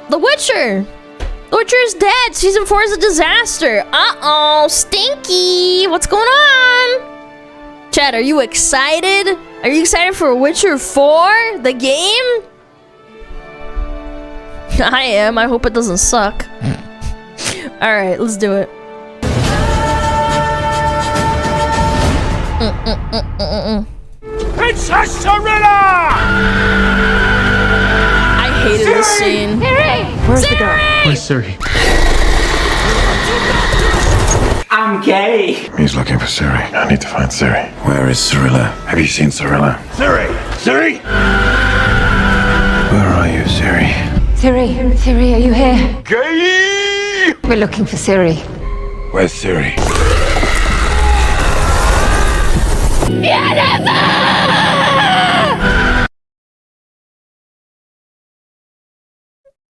The Witcher! The Witcher is dead! Season 4 is a disaster! Uh-oh! Stinky! What's going on? Chad, are you excited? Are you excited for Witcher 4? The game? I am. I hope it doesn't suck. Alright, let's do it. Princess Showrunner! I hated this scene. Where's the girl? Where's Siri? I'm gay. He's looking for Siri. I need to find Siri. Where is Cirilla? Have you seen Cirilla? Siri! Siri! Where are you, Siri? Siri, Siri, are you here? Gay! We're looking for Siri. Where's Siri?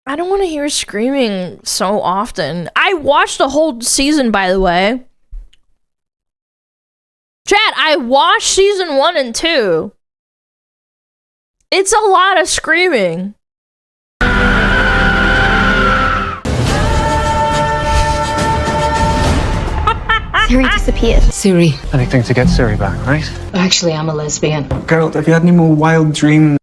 I don't want to hear screaming so often. I watched the whole season, by the way. Chat, I watched season 1 and 2. It's a lot of screaming. Siri disappeared. Siri. Anything to get Siri back, right? Actually, I'm a lesbian. Geralt, have you had any more wild dreams?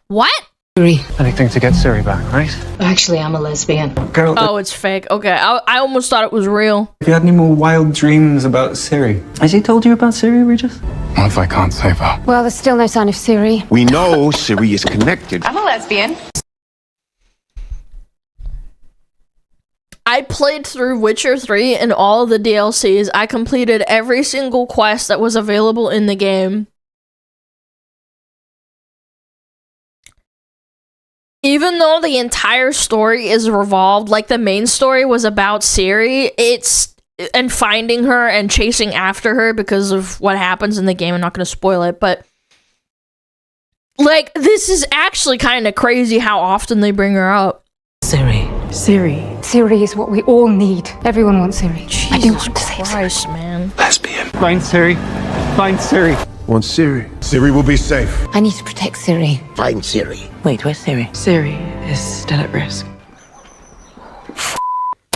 What? Siri. Anything to get Siri back, right? Actually, I'm a lesbian. Geralt, Oh, it's fake. Okay, I almost thought it was real. have you had any more wild dreams about Siri? Has he told you about Siri, Regis? What if I can't save her? Well, there's still no sign of Siri. We know Siri is connected. I'm a lesbian. I played through Witcher 3 and all the DLCs. I completed every single quest that was available in the game. Even though the entire story is revolved, like the main story was about Ciri, and finding her and chasing after her because of what happens in the game. I'm not going to spoil it, but like, this is actually kind of crazy how often they bring her up. Siri. Siri. Siri is what we all need. Everyone wants Siri. I do Jesus want to save Siri. Christ, man. Lesbian. Find Siri. Find Siri. Want Siri? Siri will be safe. I need to protect Siri. Find Siri. Wait, where's Siri? Siri is still at risk.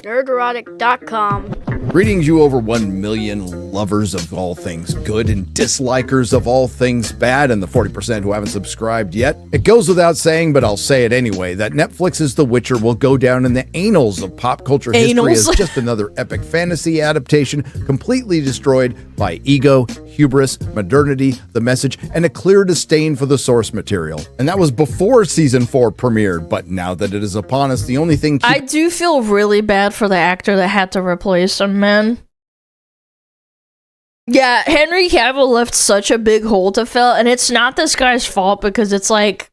Nerderotic.com. Greetings, you over 1 million lovers of all things good and dislikers of all things bad, and the 40% who haven't subscribed yet. It goes without saying, but I'll say it anyway, that Netflix's The Witcher will go down in the annals of pop culture history as just another epic fantasy adaptation completely destroyed by ego, hubris, modernity, the message, and a clear disdain for the source material. And that was before season 4 premiered, but now that it is upon us, the only thing I do feel really bad for the actor that had to replace him, man. Yeah, Henry Cavill left such a big hole to fill, and it's not this guy's fault because it's like,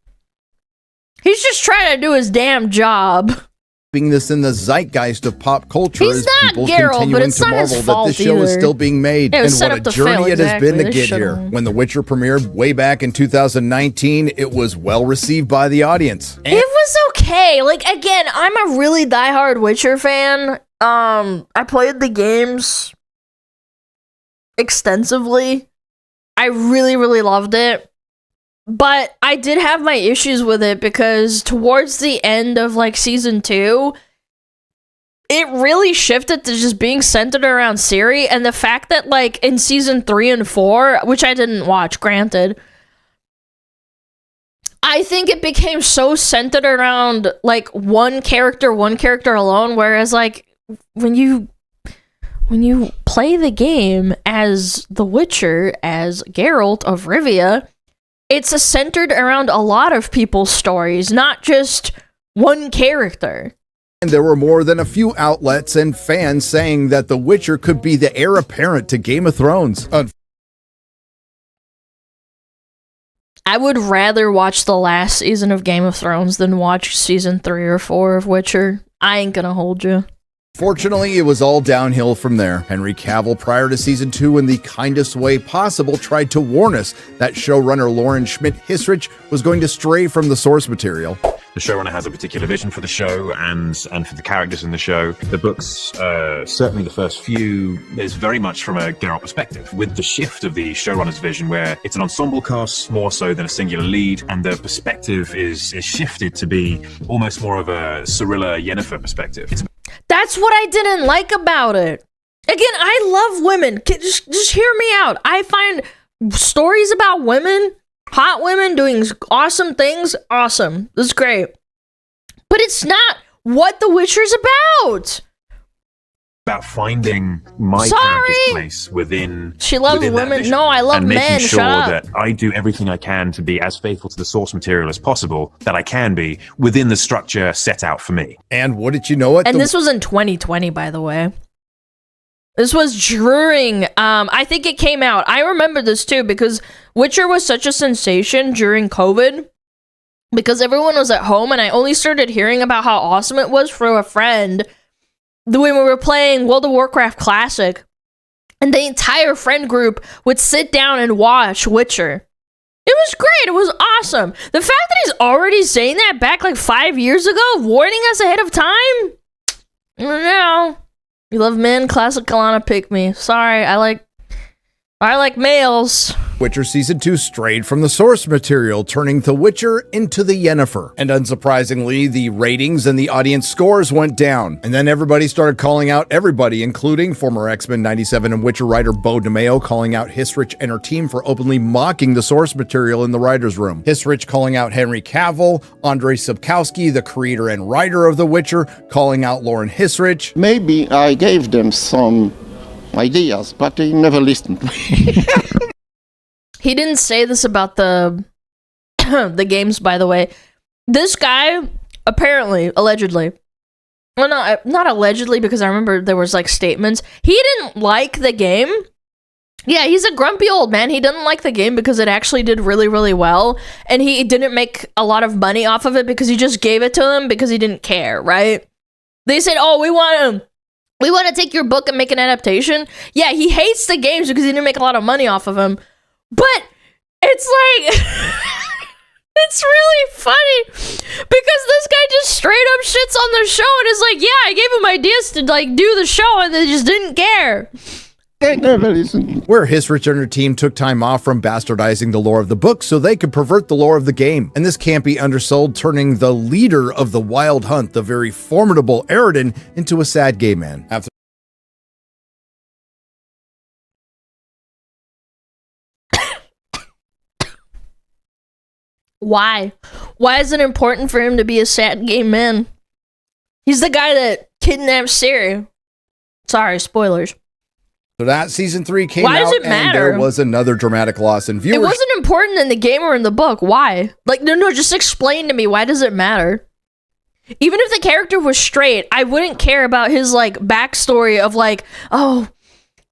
he's just trying to do his damn job. keeping this in the zeitgeist of pop culture He's as not people Geralt, continuing but it's to not his marvel that fault this show is either. still being made. It And was set what up a to fail, journey it has been to exactly. get They here. should've- When The Witcher premiered way back in 2019, it was well received by the audience. It was okay. Like, again, I'm a really diehard Witcher fan. I played the games extensively. I really, really loved it. But I did have my issues with it because towards the end of, like, season 2, it really shifted to just being centered around Ciri, and the fact that, like, in season 3 and 4, which I didn't watch, granted, I think it became so centered around, like, one character alone, whereas, like, when you play the game as the Witcher, as Geralt of Rivia, it's centered around a lot of people's stories, not just one character. And there were more than a few outlets and fans saying that The Witcher could be the heir apparent to Game of Thrones. I would rather watch the last season of Game of Thrones than watch season 3 or 4 of Witcher. I ain't gonna hold you. Fortunately, it was all downhill from there. Henry Cavill, prior to season 2, in the kindest way possible, tried to warn us that showrunner Lauren Schmidt-Hissrich was going to stray from the source material. The showrunner has a particular vision for the show and for the characters in the show. The books, certainly the first few, is very much from a Geralt perspective, with the shift of the showrunner's vision where it's an ensemble cast more so than a singular lead, and the perspective is shifted to be almost more of a Cirilla Yennefer perspective. That's what I didn't like about it. Again, I love women. Just hear me out. I find stories about women, hot women doing awesome things, awesome. That's great. But it's not what The Witcher's about. About finding my character's place within. She loves within women. No, I love and men. making sure Shut up. that I do everything I can to be as faithful to the source material as possible that I can be within the structure set out for me. And wouldn't you know it? And this was in 2020, by the way. This was during, I think it came out. I remember this too because Witcher was such a sensation during COVID because everyone was at home, and I only started hearing about how awesome it was for a friend when we were playing World of Warcraft Classic, and the entire friend group would sit down and watch Witcher. It was great. It was awesome. The fact that he's already saying that back like 5 years ago, warning us ahead of time, I don't know. You love men, classic Alana, pick me. Sorry, I like males. Witcher Season 2 strayed from the source material, turning The Witcher into the Yennefer. And unsurprisingly, the ratings and the audience scores went down. And then everybody started calling out everybody, including former X-Men 97 and Witcher writer Bo DeMeo calling out Hissrich and her team for openly mocking the source material in the writer's room. Hissrich calling out Henry Cavill, Andrei Sapkowski, the creator and writer of The Witcher, calling out Lauren Hissrich. Maybe I gave them some ideas, but they never listened to me. He didn't say this about the the games, by the way. This guy, apparently, allegedly, well, not allegedly, because I remember there was like statements. He didn't like the game. Yeah, he's a grumpy old man. He didn't like the game because it actually did really, really well, and he didn't make a lot of money off of it because he just gave it to them because he didn't care, right? They said, "Oh, we want to take your book and make an adaptation." Yeah, he hates the games because he didn't make a lot of money off of them. But it's like, it's really funny because this guy just straight up shits on the show and is like, yeah, I gave him ideas to like do the show and they just didn't care. They never listened. Where Hissrich and her team took time off from bastardizing the lore of the book so they could pervert the lore of the game. And this can't be undersold, turning the leader of the Wild Hunt, the very formidable Aridin, into a sad gay man. After Why? Why is it important for him to be a sad gay man? He's the guy that kidnapped Ciri. Sorry, spoilers. So that season 3 came Why out, does it and matter? there was another dramatic loss in viewers. It wasn't important in the game or in the book. Why? Like, no, just explain to me. Why does it matter? Even if the character was straight, I wouldn't care about his, like, backstory of, like, oh,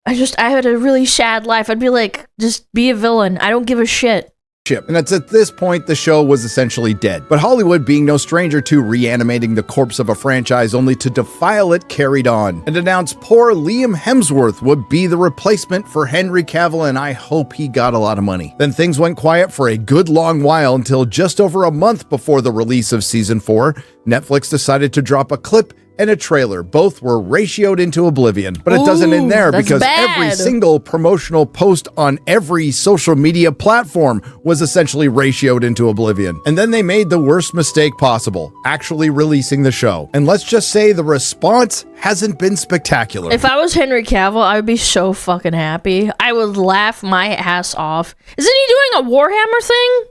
I had a really sad life. I'd be like, just be a villain. I don't give a shit. And it's at this point the show was essentially dead. But Hollywood, being no stranger to reanimating the corpse of a franchise only to defile it, carried on and announced poor Liam Hemsworth would be the replacement for Henry Cavill, and I hope he got a lot of money. Then things went quiet for a good long while until just over a month before the release of season 4, Netflix decided to drop a clip and a trailer. Both were ratioed into oblivion. But it doesn't end there, because every single promotional post on every social media platform was essentially ratioed into oblivion. And then they made the worst mistake possible, actually releasing the show. And let's just say the response hasn't been spectacular. If I was Henry Cavill, I would be so fucking happy. I would laugh my ass off. Isn't he doing a Warhammer thing?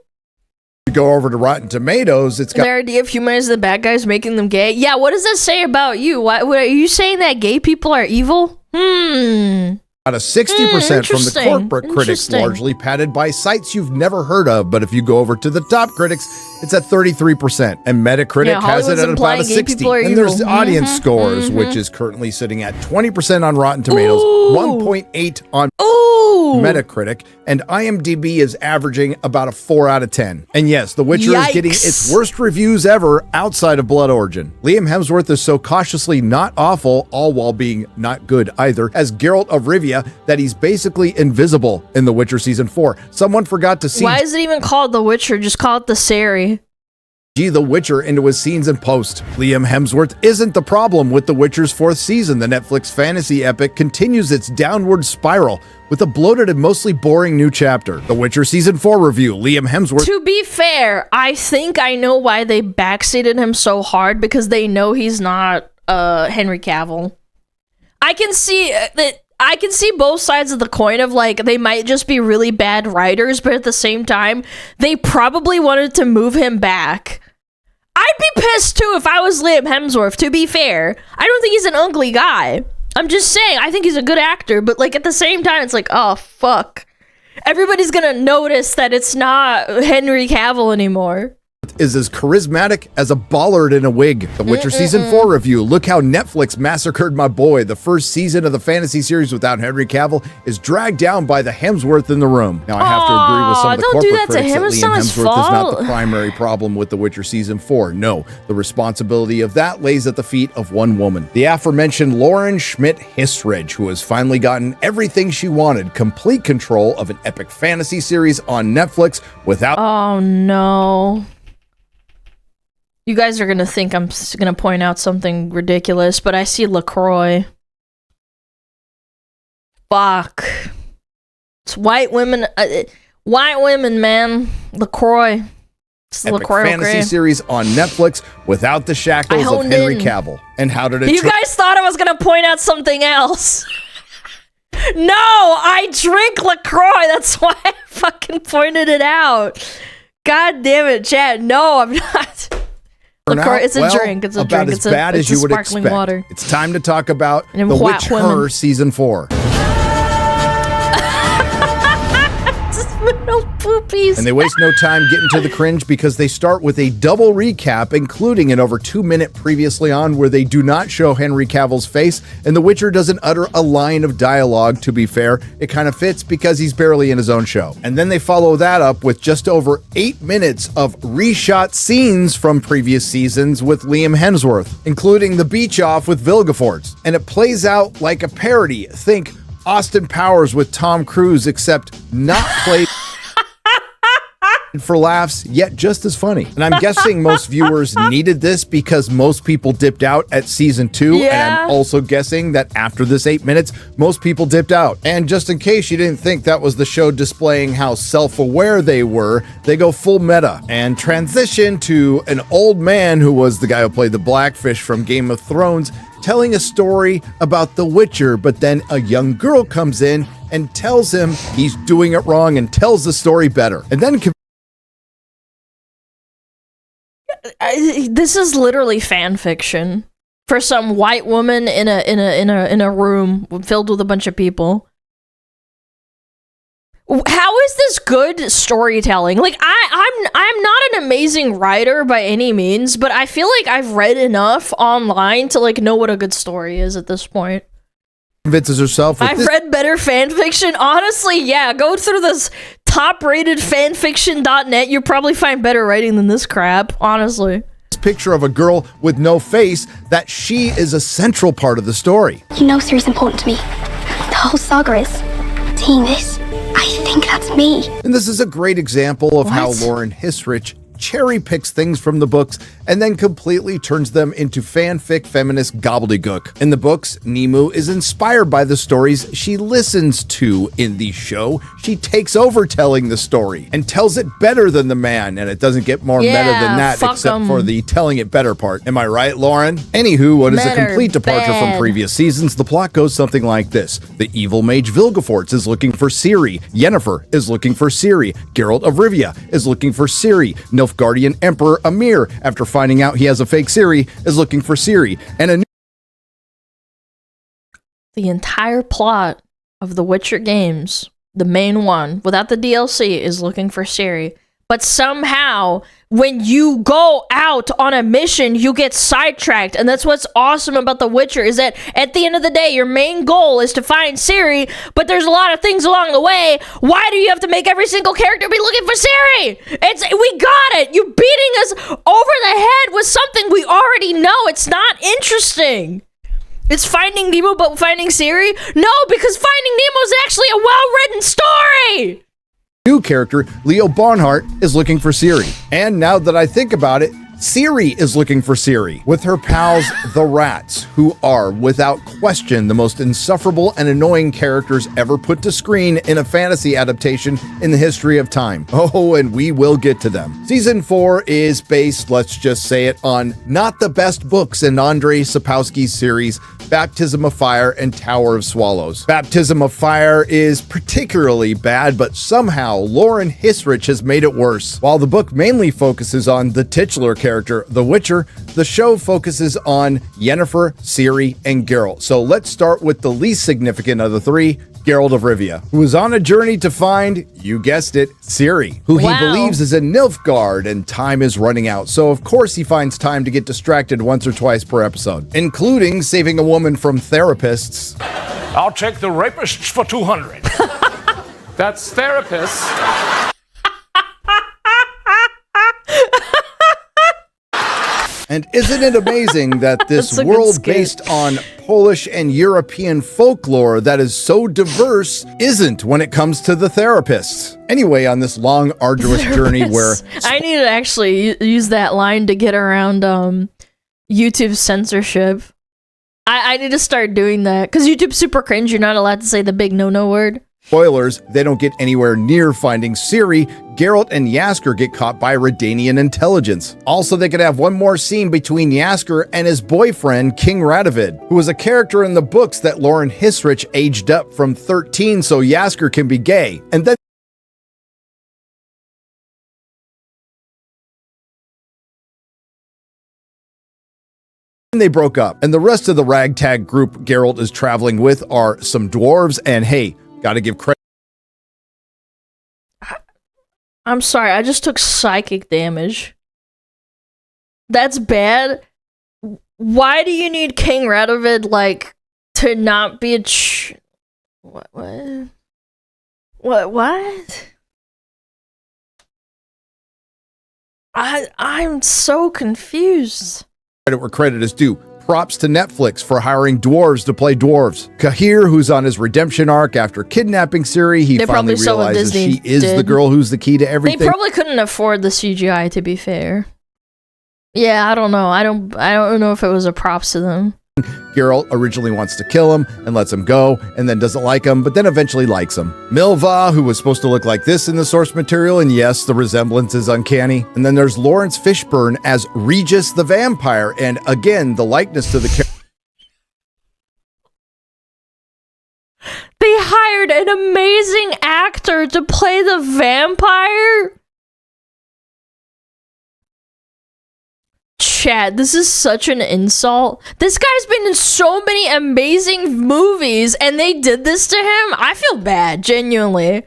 You go over to Rotten Tomatoes, it's got their idea of humanize the bad guys, making them gay. Yeah, what does that say about you? What are you saying, that gay people are evil? Out of 60% from the corporate critics, largely padded by sites you've never heard of. But if you go over to the top critics, it's at 33%. And Metacritic has it at about a 60. And there's audience scores, which is currently sitting at 20% on Rotten Tomatoes, 1.8 on Metacritic, and IMDb is averaging about a 4 out of 10. And yes, The Witcher is getting its worst reviews ever outside of Blood Origin. Liam Hemsworth is so cautiously not awful, all while being not good either, as Geralt of Rivia, that he's basically invisible in The Witcher Season 4. Someone forgot to see... Why is it even called The Witcher? Just call it The Ciri. The Witcher into his scenes and post. Liam Hemsworth isn't the problem with The Witcher's 4th season. The Netflix fantasy epic continues its downward spiral with a bloated and mostly boring new chapter. The Witcher Season 4 review. Liam Hemsworth. To be fair, I think I know why they backseated him so hard, because they know he's not Henry Cavill. I can see that. I can see both sides of the coin of, like, they might just be really bad writers, but at the same time, they probably wanted to move him back. I'd be pissed too if I was Liam Hemsworth, to be fair. I don't think he's an ugly guy. I'm just saying, I think he's a good actor, but, like, at the same time, it's like, oh, fuck. Everybody's gonna notice that it's not Henry Cavill anymore. Is as charismatic as a bollard in a wig. The Witcher Season 4 review. Look how Netflix massacred my boy. The first season of the fantasy series without Henry Cavill is dragged down by the Hemsworth in the room. Now, I have to agree with some of the corporate critics that Liam Hemsworth is not the primary problem with The Witcher Season 4. No, the responsibility of that lays at the feet of one woman. The aforementioned Lauren Schmidt-Hissrich, who has finally gotten everything she wanted, complete control of an epic fantasy series on Netflix without... Oh, no. You guys are gonna think I'm gonna point out something ridiculous, but I see LaCroix. Fuck. It's white women, man. LaCroix. It's the epic LaCroix fantasy series on Netflix without the shackles of Henry Cavill. And how did it... You guys thought I was gonna point out something else. No, I drink LaCroix. That's why I fucking pointed it out. God damn it, Chad. No, I'm not. LaCroix, it's a drink. It's a about drink. As bad as you would expect. Water. It's time to talk about The Witcher Season 4. Little poopies. And they waste no time getting to the cringe because they start with a double recap, including an over 2-minute previously on where they do not show Henry Cavill's face, and The Witcher doesn't utter a line of dialogue. To be fair, it kind of fits because he's barely in his own show. And then they follow that up with just over 8 minutes of reshot scenes from previous seasons with Liam Hemsworth, including the beach off with Vilgefortz. And it plays out like a parody. Think Austin Powers with Tom Cruise, except not played for laughs, yet just as funny. And I'm guessing most viewers needed this because most people dipped out at season 2. Yeah. And I'm also guessing that after this 8 minutes, most people dipped out. And just in case you didn't think that was the show displaying how self-aware they were, they go full meta and transition to an old man who was the guy who played the Blackfish from Game of Thrones, telling a story about The Witcher, but then a young girl comes in and tells him he's doing it wrong and tells the story better. And then this is literally fan fiction for some white woman in a room filled with a bunch of people. How is this good storytelling? Like, I'm not an amazing writer by any means, but I feel like I've read enough online to, like, know what a good story is at this point. Convinces herself with I've read better fan fiction. Honestly, yeah, go through this top-rated fanfiction.net. You'll probably find better writing than this crap, honestly. Picture of a girl with no face, that she is a central part of the story. You know Ciri's important to me. The whole saga is. Seeing this, I think that's me. And this is a great example of how Lauren Hissrich cherry picks things from the books and then completely turns them into fanfic feminist gobbledygook. In the books, Nimue is inspired by the stories she listens to. In the show, she takes over telling the story and tells it better than the man, and it doesn't get more meta than that except for the telling it better part. Am I right, Lauren? Anywho, what is a complete departure from previous seasons? The plot goes something like this. The evil mage Vilgefortz is looking for Ciri. Yennefer is looking for Ciri. Geralt of Rivia is looking for Ciri. Nilfgaardian Emperor Amir, after finding out he has a fake Ciri, is looking for Ciri. And the entire plot of the Witcher games, the main one, without the DLC, is looking for Ciri. But somehow, when you go out on a mission, you get sidetracked. And that's what's awesome about The Witcher, is that at the end of the day, your main goal is to find Ciri, but there's a lot of things along the way. Why do you have to make every single character be looking for Ciri? We got it. You're beating us over the head with something we already know. It's not interesting. It's Finding Nemo, but finding Ciri? No, because Finding Nemo is actually a well-written story. New character, Leo Barnhart, is looking for Ciri. And now that I think about it, Ciri is looking for Ciri with her pals, the Rats, who are, without question, the most insufferable and annoying characters ever put to screen in a fantasy adaptation in the history of time. Oh, and we will get to them. Season 4 is based, let's just say it, on not the best books in Andrzej Sapkowski's series, Baptism of Fire and Tower of Swallows. Baptism of Fire is particularly bad, but somehow Lauren Hissrich has made it worse. While the book mainly focuses on the titular character, the Witcher, the show focuses on Yennefer, Ciri, and Geralt. So let's start with the least significant of the three, Geralt of Rivia, who is on a journey to find, you guessed it, Ciri, who he believes is in Nilfgaard, and time is running out. So of course he finds time to get distracted once or twice per episode, including saving a woman from therapists. I'll take the rapists for 200. That's therapists. And isn't it amazing that this world based on Polish and European folklore that is so diverse isn't when it comes to the therapists? Anyway, on this long, arduous journey where... I need to actually use that line to get around YouTube censorship. I need to start doing that, because YouTube's super cringe. You're not allowed to say the big no-no word. Spoilers, they don't get anywhere near finding Ciri. Geralt and Jaskier get caught by Redanian intelligence. Also, they could have one more scene between Jaskier and his boyfriend, King Radovid, who was a character in the books that Lauren Hissrich aged up from 13 so Jaskier can be gay. And then they broke up. And the rest of the ragtag group Geralt is traveling with are some dwarves, and hey, gotta give credit. I'm sorry, I just took psychic damage. That's bad. Why do you need King Radovid, like, to not be a What? I'm so confused. Credit where credit is due. Props to Netflix for hiring dwarves to play dwarves. Kahir, who's on his redemption arc after kidnapping Ciri, he finally realizes she is the girl who's the key to everything. They probably couldn't afford the CGI, to be fair. Yeah, I don't know. I don't know if it was a props to them. Geralt originally wants to kill him and lets him go, and then doesn't like him, but then eventually likes him. Milva, who was supposed to look like this in the source material, and yes, the resemblance is uncanny. And then there's Lawrence Fishburne as Regis the Vampire, and again, the likeness to the character. They hired an amazing actor to play the vampire? Chad, this is such an insult. This guy's been in so many amazing movies, and they did this to him? I feel bad, genuinely.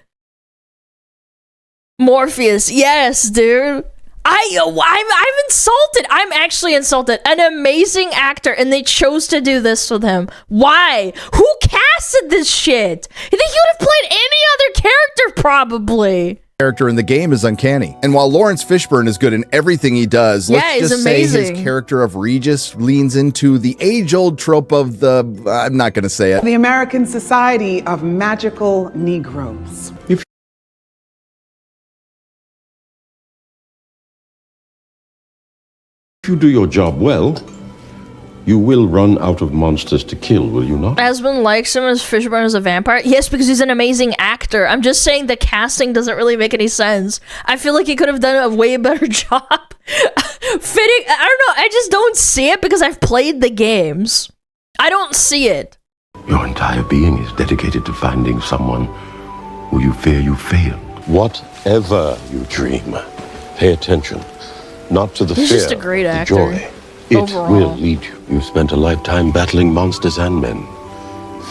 Morpheus, yes, dude. I'm insulted. I'm actually insulted. An amazing actor, and they chose to do this with him. Why? Who casted this shit? You think he would have played any other character, probably. Character in the game is uncanny. And while Lawrence Fishburne is good in everything he does, let's just say his character of Regis leans into the age-old trope of the... I'm not going to say it. The American Society of Magical Negroes. If you do your job well, you will run out of monsters to kill, will you not? Asmund likes him as Fishburne as a vampire. Yes, because he's an amazing actor. I'm just saying the casting doesn't really make any sense. I feel like he could have done a way better job fitting. I don't know. I just don't see it because I've played the games. I don't see it. Your entire being is dedicated to finding someone who you fear you failed. Whatever you dream, pay attention. Not to the He's fear, just a great the actor. joy. It Overall. will lead you. You've spent a lifetime battling monsters and men.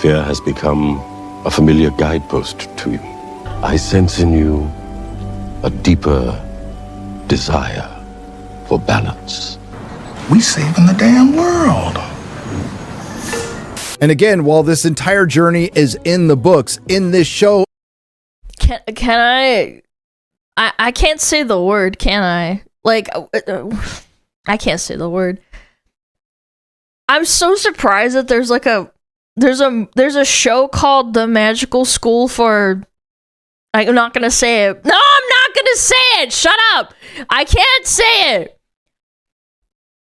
Fear has become a familiar guidepost to you. I sense in you a deeper desire for balance. We saving the damn world. And again, while this entire journey is in the books, in this show... Can I can't say the word, can I? Like, I can't say the word. I'm so surprised that there's like there's a show called The Magical School for I'm not gonna say it. No, I'm not gonna say it. Shut up. I can't say it.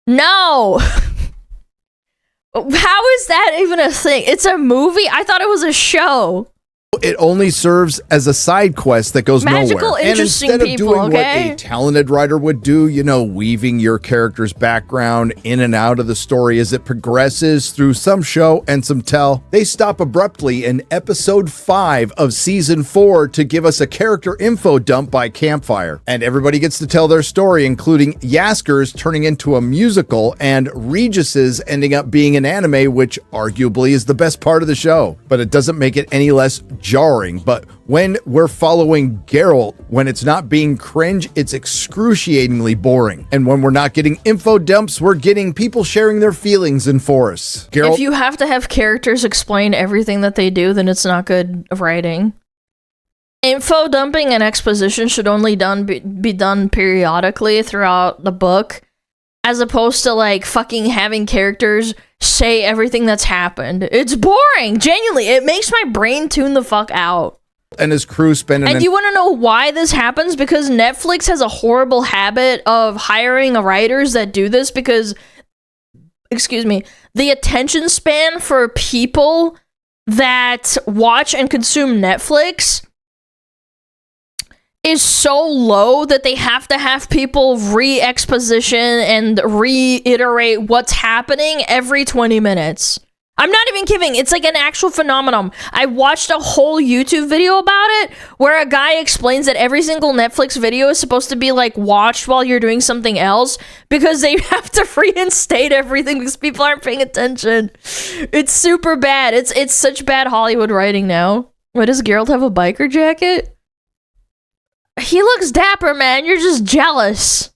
No. How is that even a thing? It's a movie? I thought it was a show. It only serves as a side quest that goes Magical, nowhere. interesting and instead people, of doing okay? what a talented writer would do, you know, weaving your character's background in and out of the story as it progresses through some show and some tell, they stop abruptly in episode 5 of season 4 to give us a character info dump by campfire. And everybody gets to tell their story, including Yasker's turning into a musical and Regis's ending up being an anime, which arguably is the best part of the show. But it doesn't make it any less jarring. But when we're following Geralt, when it's not being cringe, it's excruciatingly boring. And when we're not getting info dumps, we're getting people sharing their feelings in forests. Geralt, if you have to have characters explain everything that they do, then it's not good writing. Info dumping and exposition should only be done periodically throughout the book, as opposed to like fucking having characters say everything that's happened. It's boring. Genuinely, it makes my brain tune the fuck out. and his crew spend And you want to know why this happens? Because Netflix has a horrible habit of hiring writers that do this because, excuse me, the attention span for people that watch and consume Netflix is so low that they have to have people re-exposition and reiterate what's happening every 20 minutes. I'm not even kidding. It's like an actual phenomenon. I watched a whole YouTube video about it where a guy explains that every single Netflix video is supposed to be like watched while you're doing something else because they have to reinstate everything because people aren't paying attention. It's super bad. It's such bad Hollywood writing now. What, does Geralt have a biker jacket? He looks dapper, man. You're just jealous.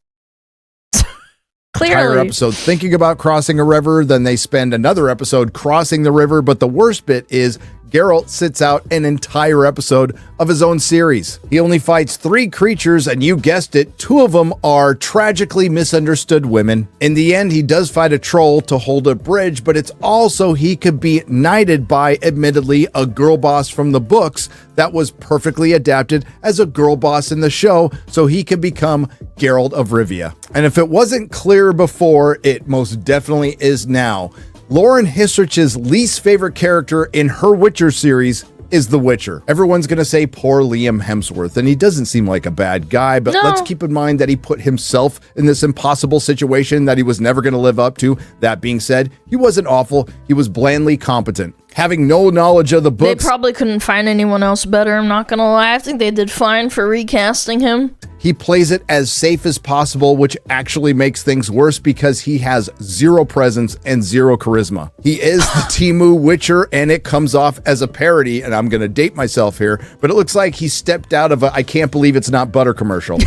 Entire Clearly. episode thinking about crossing a river, then they spend another episode crossing the river, but the worst bit is Geralt sits out an entire episode of his own series. He only fights 3 creatures, and you guessed it, 2 of them are tragically misunderstood women. In the end, he does fight a troll to hold a bridge, but it's also he could be knighted by, admittedly, a girl boss from the books that was perfectly adapted as a girl boss in the show, so he could become Geralt of Rivia. And if it wasn't clear before, it most definitely is now. Lauren Hissrich's least favorite character in her Witcher series is the Witcher. Everyone's gonna say poor Liam Hemsworth, and he doesn't seem like a bad guy, but let's keep in mind that he put himself in this impossible situation that he was never gonna live up to. That being said, he wasn't awful, he was blandly competent. Having no knowledge of the books, They probably couldn't find anyone else better, I'm not gonna lie. I think they did fine for recasting him. he plays it as safe as possible, which actually makes things worse because he has 0 presence and 0 charisma. He is the Temu Witcher, and it comes off as a parody, and I'm going to date myself here, but it looks like he stepped out of a I can't believe it's not butter commercial.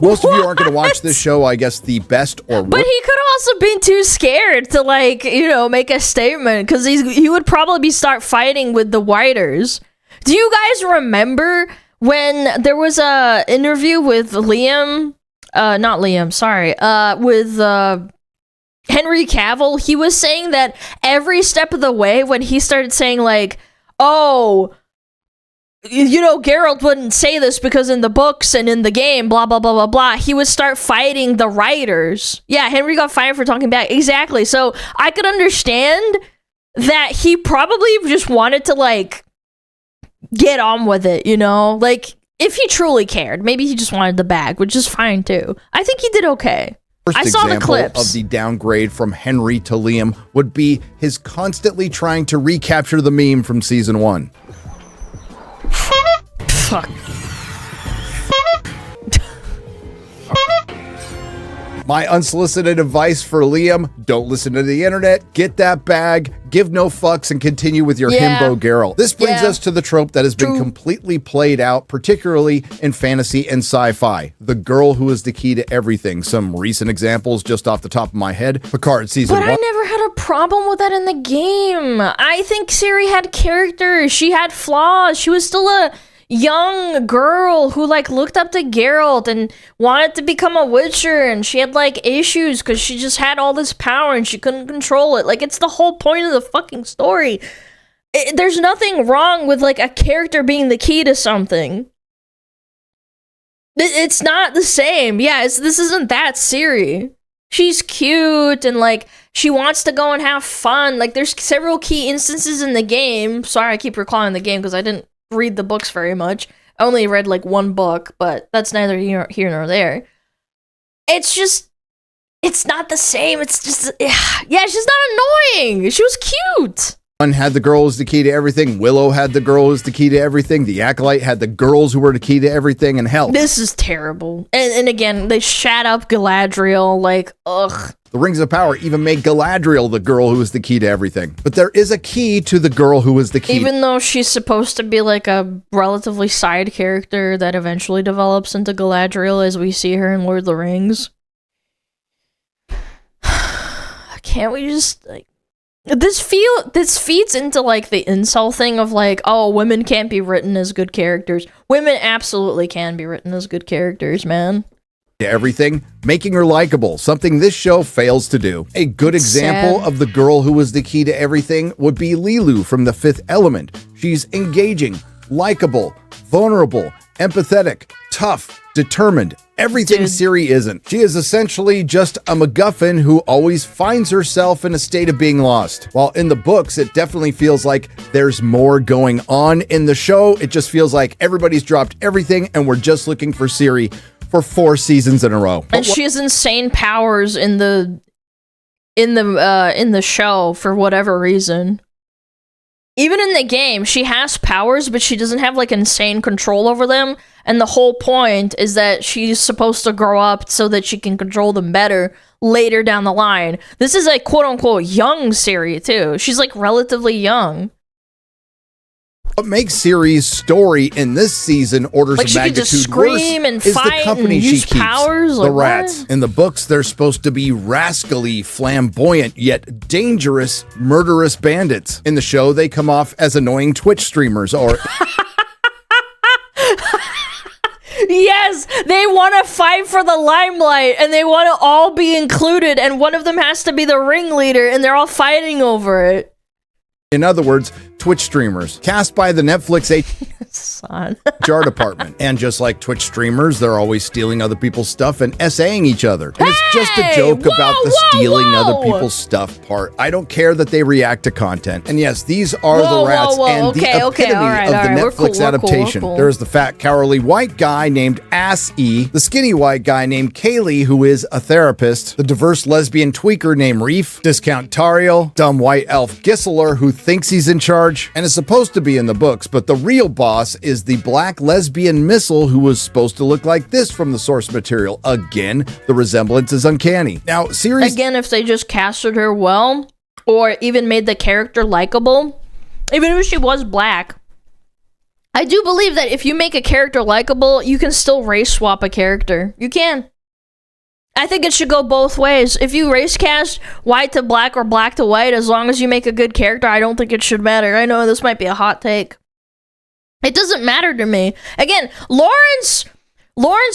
Most of you aren't going to watch this show, I guess the best or worst. But he could also been too scared to, like, you know, make a statement because he would probably start fighting with the Whiters. Do you guys remember when there was a interview with with Henry Cavill? He was saying that every step of the way when he started saying like, oh, you know, Geralt wouldn't say this because in the books and in the game, blah, blah, blah, blah, blah, he would start fighting the writers. Yeah, Henry got fired for talking back. Exactly. So I could understand that he probably just wanted to, like, get on with it, you know? Like, if he truly cared, maybe he just wanted the bag, which is fine, too. I think he did okay. I saw the clips. Of the downgrade from Henry to Liam would be his constantly trying to recapture the meme from season 1. Fuck. My unsolicited advice for Liam, don't listen to the internet, get that bag, give no fucks, and continue with your himbo Geralt. This brings us to the trope that has been completely played out, particularly in fantasy and sci-fi. The girl who is the key to everything. Some recent examples just off the top of my head. Picard season 1. But I never had a problem with that in the game. I think Ciri had character. She had flaws. She was still a young girl who, like, looked up to Geralt and wanted to become a Witcher, and she had, like, issues because she just had all this power and she couldn't control it. Like, it's the whole point of the fucking story. There's nothing wrong with like a character being the key to something. It's not the same. Yeah, this isn't that Ciri. She's cute and like she wants to go and have fun. Like there's several key instances in the game. Sorry, I keep recalling the game because I didn't read the books very much. I only read like one book, but that's neither here nor there. It's just, it's not the same. It's just, yeah, she's not annoying. She was cute. One had the girl who's the key to everything. Willow had the girl who's the key to everything. The Acolyte had the girls who were the key to everything, and hell. This is terrible. And again, they shat up Galadriel, like, ugh. The Rings of Power even made Galadriel the girl who was the key to everything. But there is a key to the girl who was the key. Even though she's supposed to be like a relatively side character that eventually develops into Galadriel as we see her in Lord of the Rings. Can't we just, like... This feeds into like the incel thing of like, oh, women can't be written as good characters. Women absolutely can be written as good characters, man. Everything, making her likable, something this show fails to do. A good example of the girl who was the key to everything would be Lilu from The Fifth Element. She's engaging, likable, vulnerable, empathetic, tough, determined. Everything Ciri isn't. She is essentially just a MacGuffin who always finds herself in a state of being lost. While in the books, it definitely feels like there's more going on. In the show, it just feels like everybody's dropped everything and we're just looking for Ciri for 4 seasons in a row. And she has insane powers in the show for whatever reason. Even in the game, she has powers, but she doesn't have like insane control over them. And the whole point is that she's supposed to grow up so that she can control them better later down the line. This is a quote-unquote young Ciri, too. She's like relatively young. What makes Ciri's story in this season orders of magnitude worse is the company she keeps, the rats. In the books, they're supposed to be rascally, flamboyant, yet dangerous, murderous bandits. In the show, they come off as annoying Twitch streamers or... Yes, they want to fight for the limelight and they want to all be included and one of them has to be the ringleader and they're all fighting over it. In other words, Twitch streamers, cast by the Netflix HR department. And just like Twitch streamers, they're always stealing other people's stuff and essaying each other. And it's just a joke about the stealing other people's stuff part. I don't care that they react to content. And yes, these are the rats and the epitome of the Netflix adaptation. There's the fat, cowardly white guy named Ass-E, the skinny white guy named Kaylee, who is a therapist, the diverse lesbian tweaker named Reef, discount Tariel, dumb white elf Gisseler, who thinks he's in charge and is supposed to be in the books, but the real boss is the black lesbian Missile who was supposed to look like this from the source material. Again, the resemblance is uncanny. Now, again, if they just casted her well, or even made the character likable, even if she was black, I do believe that if you make a character likable, you can still race swap a character. You can. I think it should go both ways. If you race cast white to black or black to white, as long as you make a good character, I don't think it should matter. I know this might be a hot take. It doesn't matter to me. Again, Lawrence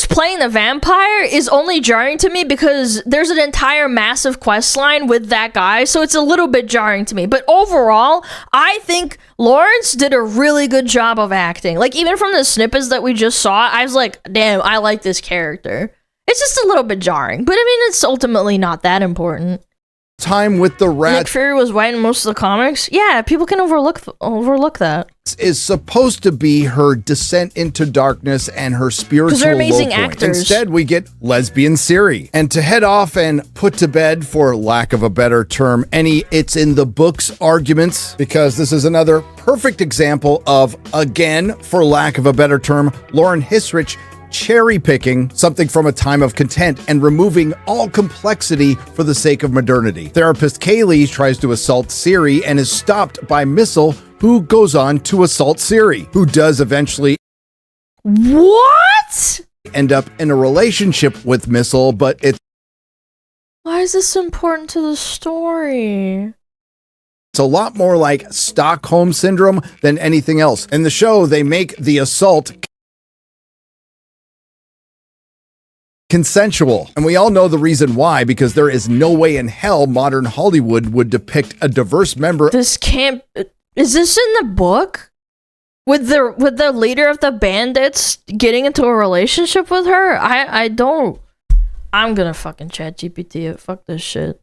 playing the vampire is only jarring to me because there's an entire massive quest line with that guy, so it's a little bit jarring to me. But overall, I think Lawrence did a really good job of acting. Like, even from the snippets that we just saw, I was like, damn, I like this character. It's just a little bit jarring, but I mean, it's ultimately not that important. Time with the rats. Nick Fury was white in most of the comics. Yeah, people can overlook that. Is supposed to be her descent into darkness and her spiritual they're amazing low point. Actors. Instead, we get lesbian Ciri. And to head off and put to bed, for lack of a better term, any it's in the books arguments, because this is another perfect example of, again, for lack of a better term, Lauren Hissrich cherry picking something from a time of content and removing all complexity for the sake of modernity. Therapist Kaylee tries to assault Ciri and is stopped by Missile, who goes on to assault Ciri, who does eventually end up in a relationship with Missile, but it's why is this important to the story? It's a lot more like Stockholm Syndrome than anything else. In the show, they make the assault consensual. And we all know the reason why, because there is no way in hell modern Hollywood would depict a diverse member. This can't... Is this in the book? With the leader of the bandits getting into a relationship with her? I don't. I'm gonna fucking chat GPT it. Fuck this shit.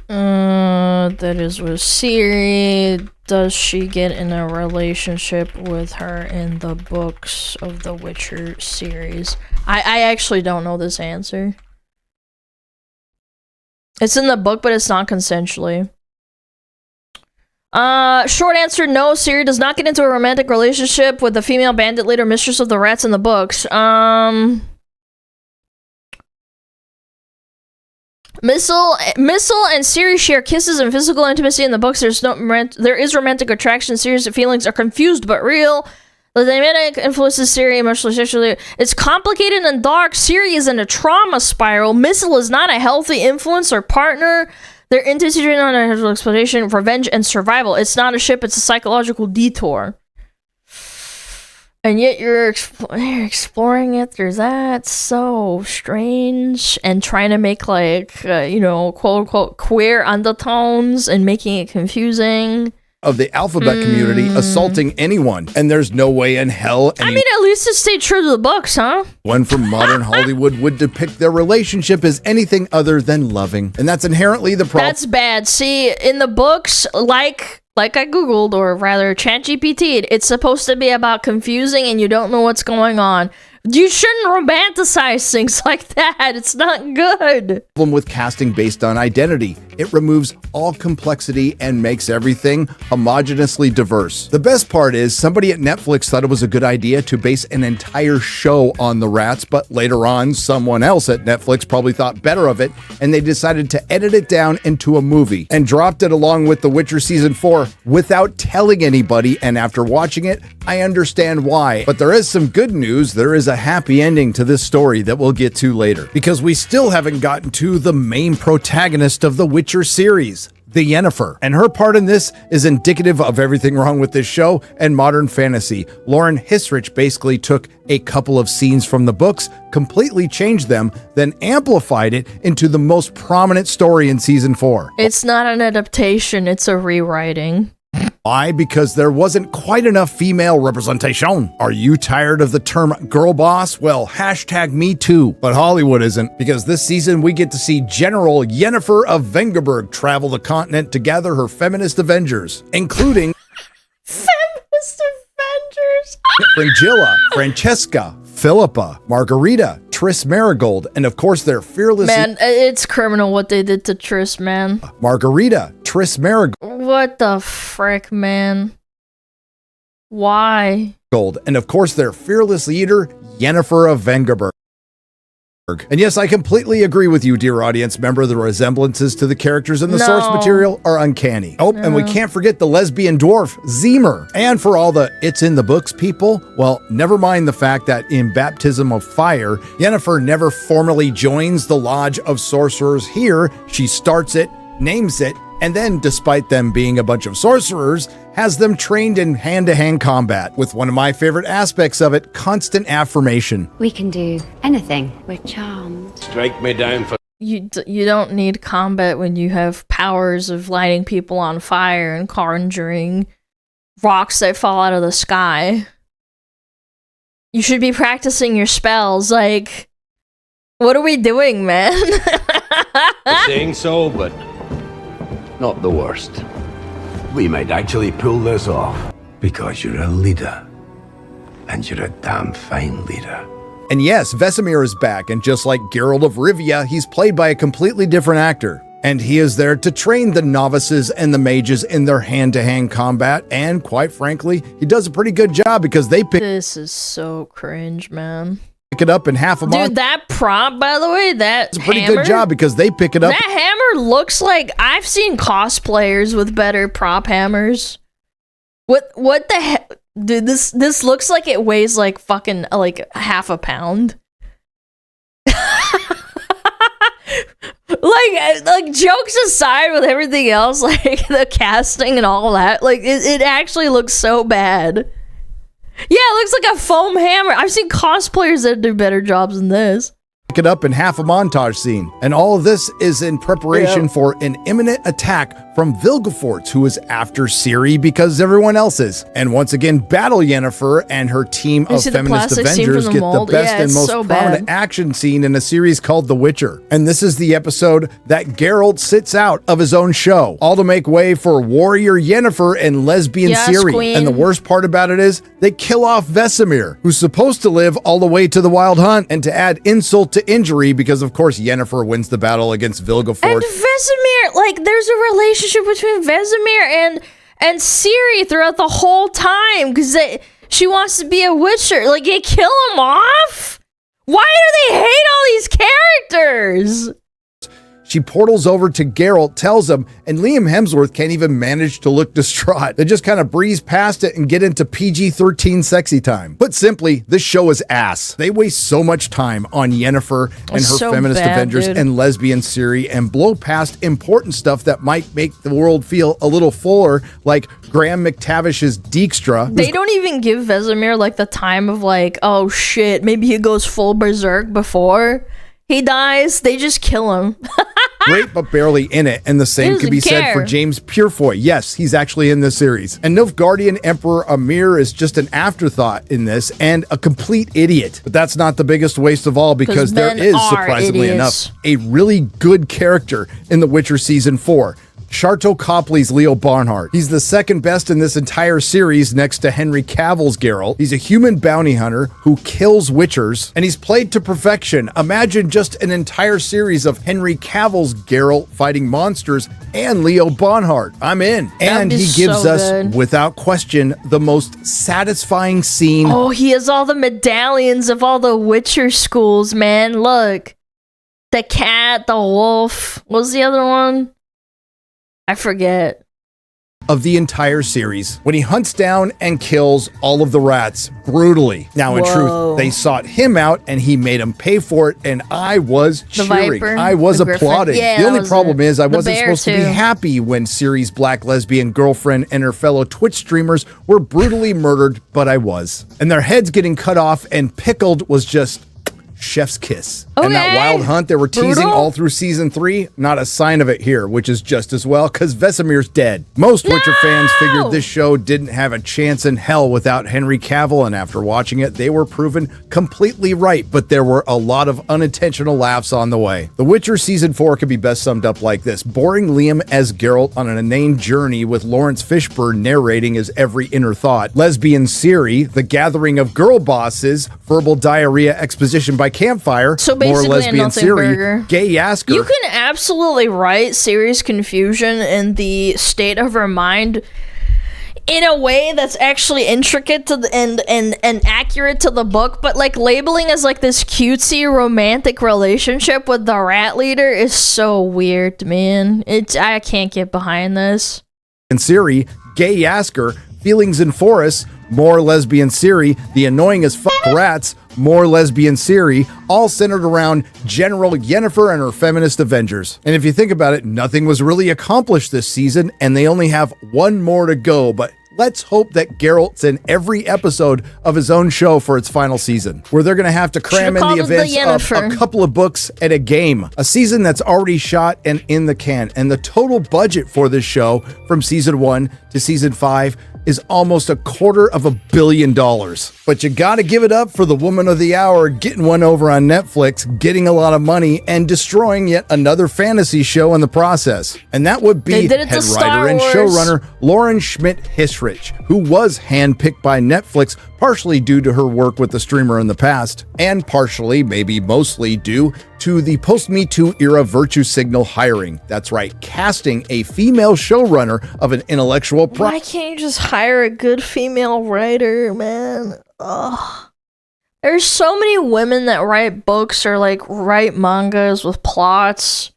That is with Ciri. Does she get in a relationship with her in the books of the Witcher series? I actually don't know this answer. It's in the book, but it's not consensually. Short answer, no. Ciri does not get into a romantic relationship with the female bandit leader, mistress of the rats in the books. Missile and Ciri share kisses and physical intimacy in the books. There is romantic attraction. Ciri's feelings are confused but real. The dynamic influences Ciri emotionally, sexually. It's complicated and dark. Ciri is in a trauma spiral. Missile is not a healthy influence or partner. Their intimacy on a exploitation, revenge, and survival. It's not a ship, it's a psychological detour. And yet you're exploring it through that. So strange. And trying to make, like, quote-unquote queer undertones and making it confusing. Of the alphabet community assaulting anyone, and there's no way in hell at least it stayed true to the books, huh? One from modern Hollywood would depict their relationship as anything other than loving, and that's inherently the problem. That's bad. See, in the books, like I googled, or rather ChatGPT'd, it's supposed to be about confusing and you don't know what's going on. You shouldn't romanticize things like that. It's not good. Problem with casting based on identity. It removes all complexity and makes everything homogeneously diverse. The best part is somebody at Netflix thought it was a good idea to base an entire show on the rats, but later on, someone else at Netflix probably thought better of it, and they decided to edit it down into a movie and dropped it along with The Witcher Season 4 without telling anybody, and after watching it, I understand why. But there is some good news. There is a happy ending to this story that we'll get to later, because we still haven't gotten to the main protagonist of the Witcher series, the Yennefer. And her part in this is indicative of everything wrong with this show and modern fantasy. Lauren Hissrich basically took a couple of scenes from the books, completely changed them, then amplified it into the most prominent story in season 4. It's not an adaptation, it's a rewriting. Why? Because there wasn't quite enough female representation. Are you tired of the term girl boss? Well, hashtag me too. But Hollywood isn't, because this season we get to see General Yennefer of Vengerberg travel the continent to gather her feminist avengers, including feminist avengers, Frangilla, Francesca, Philippa, Margarita, Triss Marigold, and of course their fearless... Man, it's criminal what they did to Triss, man. Margarita, Triss Marigold. What the frick, man? Why? And of course their fearless leader, Yennefer of Vengerberg. And yes, I completely agree with you, dear audience member. The resemblances to the characters in the source material are uncanny. Oh, and we can't forget the lesbian dwarf, Zemer. And for all the it's in the books people, well, never mind the fact that in Baptism of Fire, Yennefer never formally joins the Lodge of Sorcerers. Here, she starts it, names it, and then, despite them being a bunch of sorcerers, has them trained in hand-to-hand combat, with one of my favorite aspects of it, constant affirmation. We can do anything. We're charmed. Strike me down for... You don't need combat when you have powers of lighting people on fire and conjuring rocks that fall out of the sky. You should be practicing your spells, like... What are we doing, man? Saying so, but... not the worst. We might actually pull this off. Because you're a leader. And you're a damn fine leader. And yes, Vesemir is back, and just like Geralt of Rivia, he's played by a completely different actor. And he is there to train the novices and the mages in their hand-to-hand combat, and quite frankly, he does a pretty good job because they pick... This is so cringe, man. Pick it up in half a month. Dude, that prop, by the way, it's a pretty good job because they pick it up. That hammer looks like I've seen cosplayers with better prop hammers. What the heck? Dude, this looks like it weighs like fucking like half a pound. like jokes aside with everything else, like the casting and all that, like it actually looks so bad. Yeah, it looks like a foam hammer. I've seen cosplayers that do better jobs than this. it up in half a montage scene. And all of this is in preparation for an imminent attack from Vilgefortz, who is after Ciri because everyone else is. And once again, battle Yennefer and her team of feminist Avengers get the best and most prominent action scene in a series called The Witcher. And this is the episode that Geralt sits out of his own show, all to make way for warrior Yennefer and lesbian Ciri. Queen. And the worst part about it is they kill off Vesemir, who's supposed to live all the way to the Wild Hunt. And to add insult to injury, because of course Yennefer wins the battle against Vilgefortz. And Vesemir, like, there's a relationship between Vesemir and Ciri throughout the whole time because she wants to be a Witcher. Like, they kill him off? Why do they hate all these characters? She portals over to Geralt, tells him, and Liam Hemsworth can't even manage to look distraught. They just kind of breeze past it and get into PG-13 sexy time. Put simply, this show is ass. They waste so much time on Yennefer and her feminist Avengers and lesbian Ciri and blow past important stuff that might make the world feel a little fuller, like Graham McTavish's Dijkstra. They don't even give Vesemir like the time of like, oh shit, maybe he goes full berserk before he dies. They just kill him. Great, but barely in it. And the same could be said for James Purefoy. Yes, he's actually in this series. And Nilfgaardian Emperor Amir is just an afterthought in this and a complete idiot. But that's not the biggest waste of all, because there is, surprisingly enough, a really good character in The Witcher Season 4. Sharto Copley's Leo Barnhart. He's the second best in this entire series next to Henry Cavill's Geralt. He's a human bounty hunter who kills Witchers, and he's played to perfection. Imagine just an entire series of Henry Cavill's Geralt fighting monsters and Leo Barnhart. I'm in. And he gives us, without question, the most satisfying scene. Oh, he has all the medallions of all the Witcher schools, man. Look. The cat, the wolf. What was the other one? I forget. Of the entire series, when he hunts down and kills all of the rats brutally. Now, in truth, they sought him out and he made them pay for it, and I was cheering. Viper, I was applauding. Yeah, the only problem is I wasn't supposed too. to be happy when Ciri's black lesbian girlfriend and her fellow Twitch streamers were brutally murdered, but I was. And their heads getting cut off and pickled was just chef's kiss. Okay. And that wild hunt they were teasing all through season 3, not a sign of it here, which is just as well, because Vesemir's dead. Most Witcher fans figured this show didn't have a chance in hell without Henry Cavill, and after watching it, they were proven completely right, but there were a lot of unintentional laughs on the way. The Witcher season 4 could be best summed up like this: boring Liam as Geralt on an inane journey with Lawrence Fishburne narrating his every inner thought, lesbian Ciri, the gathering of girl bosses, verbal diarrhea exposition by campfire, so more lesbian Ciri, gay Yasker. You can absolutely write Ciri's confusion in the state of her mind in a way that's actually intricate to the and accurate to the book, but like labeling as like this cutesy romantic relationship with the rat leader is so weird, man. I can't get behind this. And Ciri, gay Yasker, feelings in Forest, more lesbian Ciri, the annoying as fuck rats, more lesbian Ciri, all centered around General Yennefer and her feminist Avengers. And if you think about it, nothing was really accomplished this season, and they only have one more to go, but let's hope that Geralt's in every episode of his own show for its final season, where they're going to have to cram in the events of a couple of books and a game. A season that's already shot and in the can, and the total budget for this show from season 1 to season 5 is almost $250 million. But you gotta give it up for the woman of the hour getting one over on Netflix, getting a lot of money, and destroying yet another fantasy show in the process. And that would be head writer and showrunner Lauren Schmidt-Hissrich, who was handpicked by Netflix partially due to her work with the streamer in the past, and partially, maybe mostly, due to the post-Me Too era virtue signal hiring. That's right, casting a female showrunner of an intellectual Why can't you just hire a good female writer, man? Ugh. There's so many women that write books or like write mangas with plots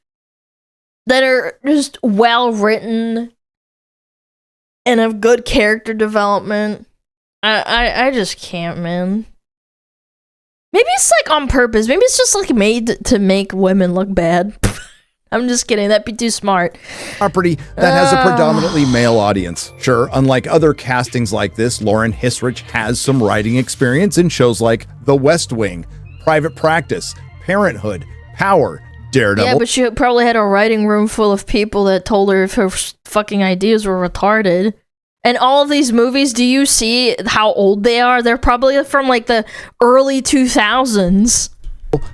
that are just well written and have good character development. I just can't, man. Maybe it's like on purpose. Maybe it's just like made to make women look bad. I'm just kidding. That'd be too smart. Property that has a predominantly male audience. Sure, unlike other castings like this, Lauren Hissrich has some writing experience in shows like The West Wing, Private Practice, Parenthood, Power, Daredevil. Yeah, but she probably had a writing room full of people that told her if her fucking ideas were retarded. And all of these movies, do you see how old they are? They're probably from like the early 2000s.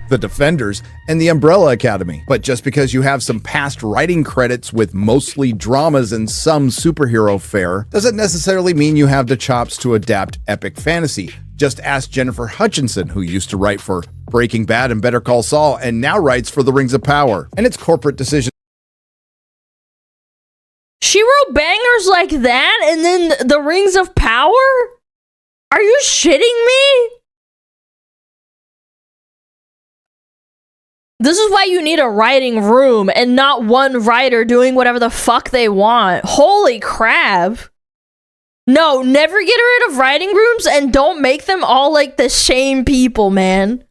The Defenders, and the Umbrella Academy. But just because you have some past writing credits with mostly dramas and some superhero fare, doesn't necessarily mean you have the chops to adapt epic fantasy. Just ask Jennifer Hutchinson, who used to write for Breaking Bad and Better Call Saul, and now writes for The Rings of Power. And it's corporate decisions. She wrote bangers like that, and then The Rings of Power? Are you shitting me? This is why you need a writing room and not one writer doing whatever the fuck they want. Holy crap. No, never get rid of writing rooms and don't make them all like the same people, man.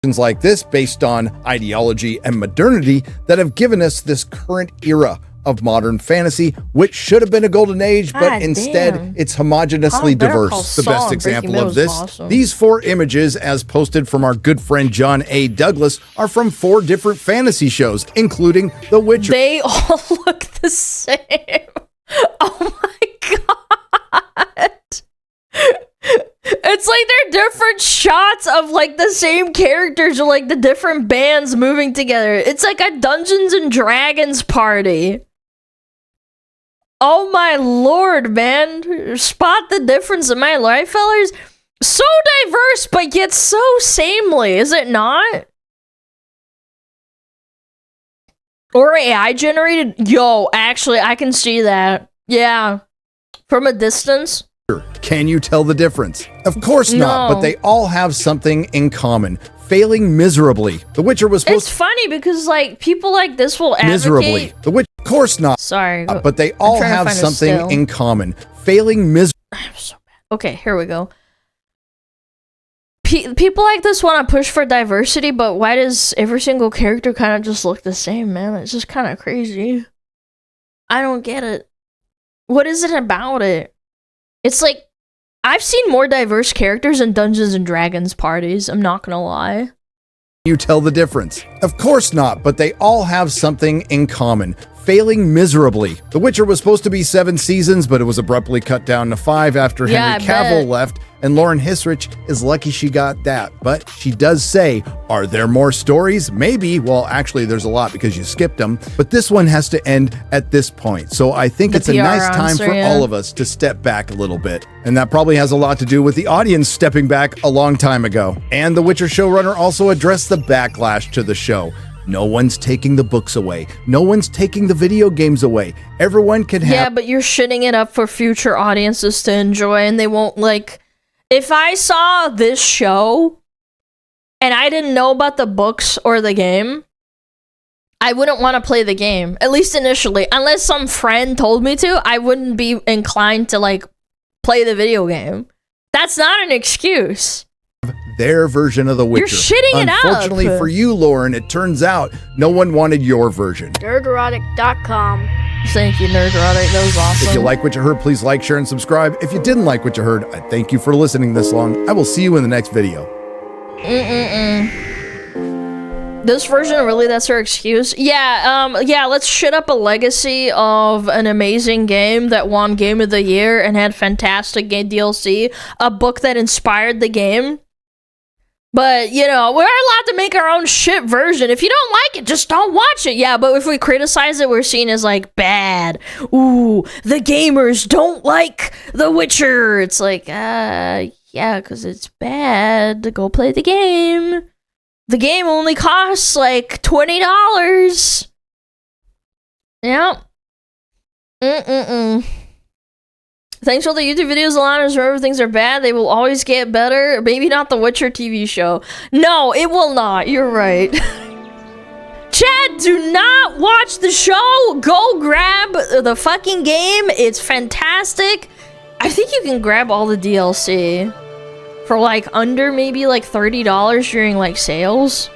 Like this, based on ideology and modernity, that have given us this current era of modern fantasy, which should have been a golden age, but God instead damn. it's homogeneously diverse. The best example of this, awesome. These 4 images, as posted from our good friend John A. Douglas, are from 4 different fantasy shows, including The Witcher. They all look the same. Oh my god. It's like they're different shots of like the same characters or like the different bands moving together. It's like a Dungeons and Dragons party. Oh my lord, man. Spot the difference in my life, fellas. So diverse, but yet so samely, is it not? Or AI generated? Yo, actually, I can see that. Yeah. From a distance. Can you tell the difference? Of course not, No. but they all have something in common. Failing miserably. The Witcher was supposed It's funny because like people like this will advocate. miserably. The Witcher, of course not. Sorry, But they all trying to have find a something still. in common. Failing miserably. I'm so bad. Okay, here we go. People like this want to push for diversity, but why does every single character kind of just look the same, man? It's just kind of crazy. I don't get it. What is it about it? It's like, I've seen more diverse characters in Dungeons and Dragons parties, I'm not gonna lie. You tell the difference? Of course not, but they all have something in common. Failing miserably. The Witcher was supposed to be 7 seasons, but it was abruptly cut down to 5 after Yeah, Henry I Cavill bet. left, and Lauren Hissrich is lucky she got that. But she does say, are there more stories? Maybe. Well, actually, there's a lot because you skipped them, but this one has to end at this point. So I think The it's a PR nice time answer, for yeah. all of us to step back a little bit. And that probably has a lot to do with the audience stepping back a long time ago. And the Witcher showrunner also addressed the backlash to the show. No one's taking the books away. No one's taking the video games away. Everyone can have... Yeah, but you're shitting it up for future audiences to enjoy, and they won't, like... If I saw this show, and I didn't know about the books or the game, I wouldn't want to play the game. At least initially. Unless some friend told me to, I wouldn't be inclined to, like, play the video game. That's not an excuse. their version of The Witcher. You're shitting it up. Unfortunately for you, Lauren, it turns out no one wanted your version. Nerderotic.com. Thank you, Nerderotic. That was awesome. If you like what you heard, please like, share, and subscribe. If you didn't like what you heard, I thank you for listening this long. I will see you in the next video. This version, really, that's her excuse? Yeah, let's shit up a legacy of an amazing game that won Game of the Year and had fantastic game DLC, a book that inspired the game. But, you know, we're allowed to make our own shit version. If you don't like it, just don't watch it. Yeah, but if we criticize it, we're seen as, like, bad. Ooh, the gamers don't like The Witcher. It's like, yeah, because it's bad to go play the game. The game only costs, like, $20. Yep. Thanks for all the YouTube videos, Alana. Remember, things are bad. They will always get better. Maybe not the Witcher TV show. No, it will not. You're right. Chad, do not watch the show. Go grab the fucking game. It's fantastic. I think you can grab all the DLC for, like, under maybe, like, $30 during, like, sales.